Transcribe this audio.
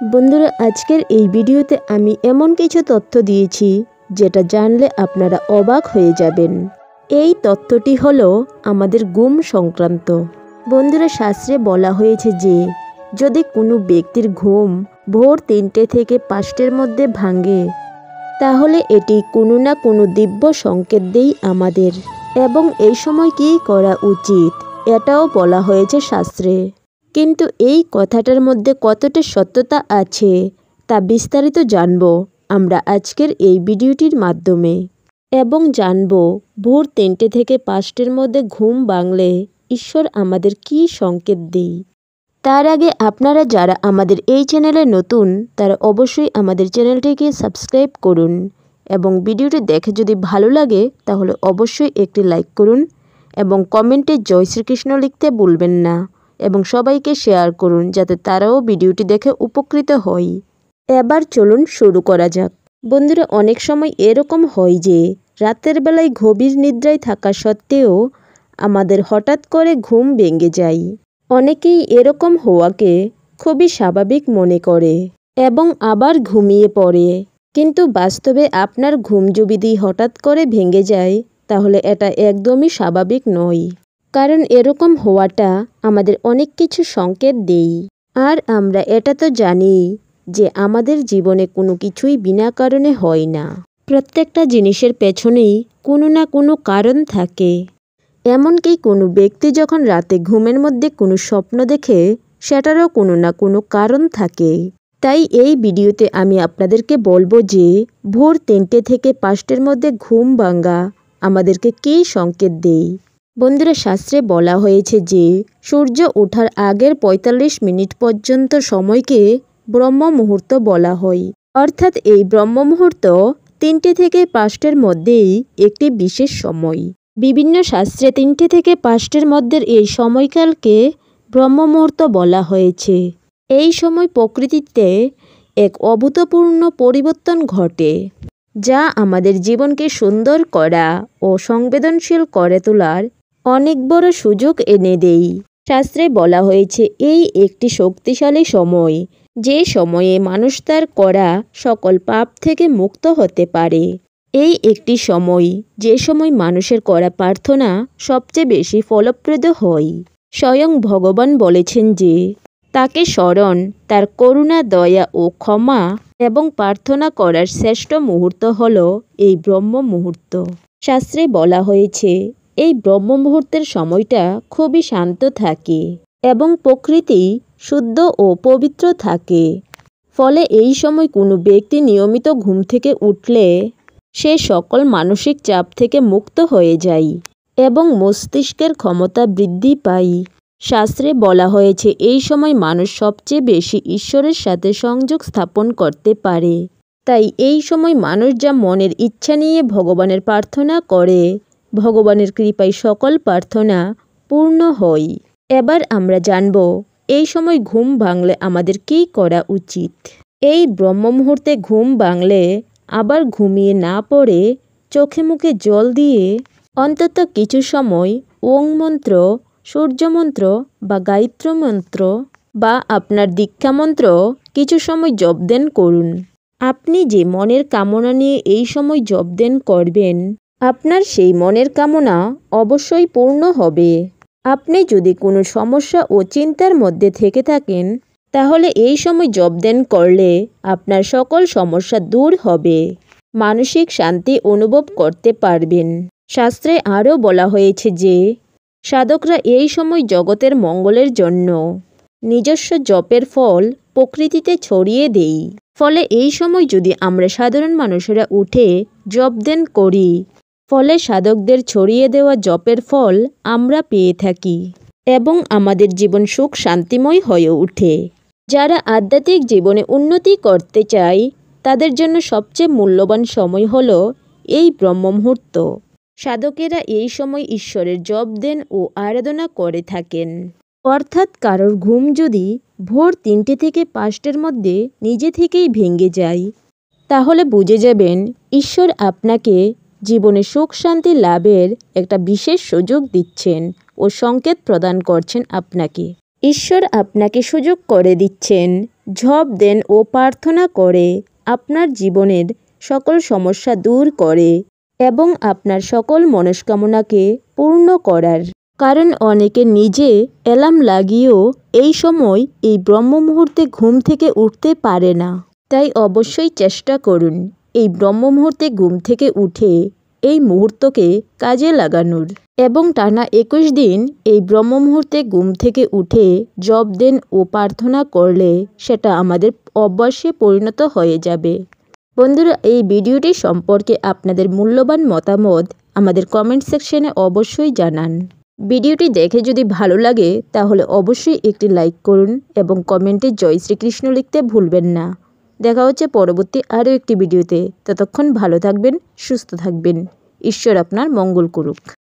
বন্ধুরা, আজকের এই ভিডিওতে আমি এমন কিছু তথ্য দিয়েছি যেটা জানলে আপনারা অবাক হয়ে যাবেন। এই তথ্যটি হলো আমাদের ঘুম সংক্রান্ত। বন্ধুরা, শাস্ত্রে বলা হয়েছে যে যদি কোনো ব্যক্তির ঘুম ভোর ৩টে থেকে ৫টের মধ্যে ভাঙে তাহলে এটি কোনো না কোনো দিব্য সংকেত দেয় আমাদের, এবং এই সময় কী করা উচিত এটাও বলা হয়েছে শাস্ত্রে। কিন্তু এই কথাটার মধ্যে কতটা সত্যতা আছে তা বিস্তারিত জানব আমরা আজকের এই ভিডিওটির মাধ্যমে, এবং জানব ভোর ৩টে থেকে ৫টের মধ্যে ঘুম ভাঙলে ঈশ্বর আমাদের কী সংকেত দেয়। তার আগে আপনারা যারা আমাদের এই চ্যানেলে নতুন তারা অবশ্যই আমাদের চ্যানেলটিকে সাবস্ক্রাইব করুন, এবং ভিডিওটি দেখে যদি ভালো লাগে তাহলে অবশ্যই একটি লাইক করুন, এবং কমেন্টে জয় শ্রীকৃষ্ণ লিখতে ভুলবেন না, এবং সবাইকে শেয়ার করুন যাতে তারাও ভিডিওটি দেখে উপকৃত হয়। এবার চলুন শুরু করা যাক। বন্ধুরা, অনেক সময় এরকম হয় যে রাতের বেলায় গভীর নিদ্রায় থাকা সত্ত্বেও আমাদের হঠাৎ করে ঘুম ভেঙে যায়। অনেকেই এরকম হওয়াকে খুবই স্বাভাবিক মনে করে এবং আবার ঘুমিয়ে পড়ে, কিন্তু বাস্তবে আপনার ঘুম যদি হঠাৎ করে ভেঙে যায় তাহলে এটা একদমই স্বাভাবিক নয়, কারণ এরকম হওয়াটা আমাদের অনেক কিছু সংকেত দেয়। আর আমরা এটা তো জানি যে আমাদের জীবনে কোনো কিছুই বিনা কারণে হয় না। প্রত্যেকটা জিনিসের পেছনেই কোনো না কোনো কারণ থাকে। এমনকি কোনো ব্যক্তি যখন রাতে ঘুমের মধ্যে কোনো স্বপ্ন দেখে সেটারও কোনো না কোনো কারণ থাকে। তাই এই ভিডিওতে আমি আপনাদেরকে বলবো যে ভোর ৩টে থেকে ৫টের মধ্যে ঘুম ভাঙা আমাদেরকে কী সংকেত দেয়। বন্ধুরা, শাস্ত্রে বলা হয়েছে যে সূর্য ওঠার আগের ৪৫ মিনিট পর্যন্ত সময়কে ব্রহ্ম মুহূর্ত বলা হয়। অর্থাৎ এই ব্রহ্ম মুহূর্ত ৩টে থেকে ৫টের মধ্যেই একটি বিশেষ সময়। বিভিন্ন শাস্ত্রে ৩টে থেকে ৫টের মধ্যে এই সময়কালকে ব্রহ্ম মুহূর্ত বলা হয়েছে। এই সময় প্রকৃতিতে এক অভূতপূর্ণ পরিবর্তন ঘটে, যা আমাদের জীবনকে সুন্দর করা ও সংবেদনশীল করে তোলার অনেক বড় সুযোগ এনে দেয়। শাস্ত্রে বলা হয়েছে এই একটি শক্তিশালী সময়, যে সময়ে মানুষ তার করা সকল পাপ থেকে মুক্ত হতে পারে। এই একটি সময় যে সময় মানুষের করা প্রার্থনা সবচেয়ে বেশি ফলপ্রদ হয়। স্বয়ং ভগবান বলেছেন যে তাকে স্মরণ, তার করুণা, দয়া ও ক্ষমা এবং প্রার্থনা করার শ্রেষ্ঠ মুহূর্ত হল এই ব্রহ্ম মুহূর্ত। শাস্ত্রে বলা হয়েছে এই ব্রহ্ম মুহূর্তের সময়টা খুবই শান্ত থাকে এবং প্রকৃতি শুদ্ধ ও পবিত্র থাকে। ফলে এই সময় কোনো ব্যক্তি নিয়মিত ঘুম থেকে উঠলে সে সকল মানসিক চাপ থেকে মুক্ত হয়ে যায় এবং মস্তিষ্কের ক্ষমতা বৃদ্ধি পায়। শাস্ত্রে বলা হয়েছে এই সময় মানুষ সবচেয়ে বেশি ঈশ্বরের সাথে সংযোগ স্থাপন করতে পারে। তাই এই সময় মানুষ যা মনের ইচ্ছা নিয়ে ভগবানের প্রার্থনা করে, ভগবানের কৃপায় সকল প্রার্থনা পূর্ণ হয়। এবার আমরা জানব এই সময় ঘুম ভাঙলে আমাদের কী করা উচিত। এই ব্রহ্ম মুহূর্তে ঘুম ভাঙলে আবার ঘুমিয়ে না পড়ে চোখে মুখে জল দিয়ে অন্তত কিছু সময় ওং মন্ত্র, সূর্য মন্ত্র বা গায়ত্রী মন্ত্র বা আপনার দীক্ষা মন্ত্র কিছু সময় জপধ্যান করুন। আপনি যে মনের কামনা নিয়ে এই সময় জপধ্যান করবেন, আপনার সেই মনের কামনা অবশ্যই পূর্ণ হবে। আপনি যদি কোনো সমস্যা ও চিন্তার মধ্যে থেকে থাকেন তাহলে এই সময় জপধ্যান করলে আপনার সকল সমস্যা দূর হবে, মানসিক শান্তি অনুভব করতে পারবেন। শাস্ত্রে আরও বলা হয়েছে যে সাধকরা এই সময় জগতের মঙ্গলের জন্য নিজস্ব জপের ফল প্রকৃতিতে ছড়িয়ে দেয়। ফলে এই সময় যদি আমরা সাধারণ মানুষেরা উঠে জপধ্যান করি, ফলে সাধকদের ছড়িয়ে দেওয়া জপের ফল আমরা পেয়ে থাকি এবং আমাদের জীবন সুখ শান্তিময় হয়ে ওঠে। যারা আধ্যাত্মিক জীবনে উন্নতি করতে চায় তাদের জন্য সবচেয়ে মূল্যবান সময় হল এই ব্রহ্ম মুহূর্ত। সাধকেরা এই সময় ঈশ্বরের জপধ্যান ও আরাধনা করে থাকেন। অর্থাৎ কারোর ঘুম যদি ভোর ৩টে থেকে ৫টের মধ্যে নিজে থেকেই ভেঙে যায় তাহলে বুঝে যাবেন ঈশ্বর আপনাকে জীবনে সুখ শান্তি লাভের একটা বিশেষ সুযোগ দিচ্ছেন ও সংকেত প্রদান করছেন আপনাকে। ঈশ্বর আপনাকে সুযোগ করে দিচ্ছেন জপ দেন ও প্রার্থনা করে আপনার জীবনের সকল সমস্যা দূর করে এবং আপনার সকল মনস্কামনাকে পূর্ণ করার। কারণ অনেকে নিজে অ্যালার্ম লাগিয়েও এই সময় এই ব্রহ্ম মুহূর্তে ঘুম থেকে উঠতে পারে না। তাই অবশ্যই চেষ্টা করুন এই ব্রহ্ম মুহূর্তে ঘুম থেকে উঠে এই মুহূর্তকে কাজে লাগানোর এবং টানা 21 দিন এই ব্রহ্ম মুহূর্তে ঘুম থেকে উঠে জপ দেন ও প্রার্থনা করলে সেটা আমাদের অভ্যাসে পরিণত হয়ে যাবে। বন্ধুরা, এই ভিডিওটি সম্পর্কে আপনাদের মূল্যবান মতামত আমাদের কমেন্ট সেকশনে অবশ্যই জানান। ভিডিওটি দেখে যদি ভালো লাগে তাহলে অবশ্যই একটি লাইক করুন এবং কমেন্টে জয় শ্রীকৃষ্ণ লিখতে ভুলবেন না। দেখা হচ্ছে পরবর্তী আরও একটি ভিডিওতে। ততক্ষণ ভালো থাকবেন, সুস্থ থাকবেন। ঈশ্বর আপনার মঙ্গল করুক।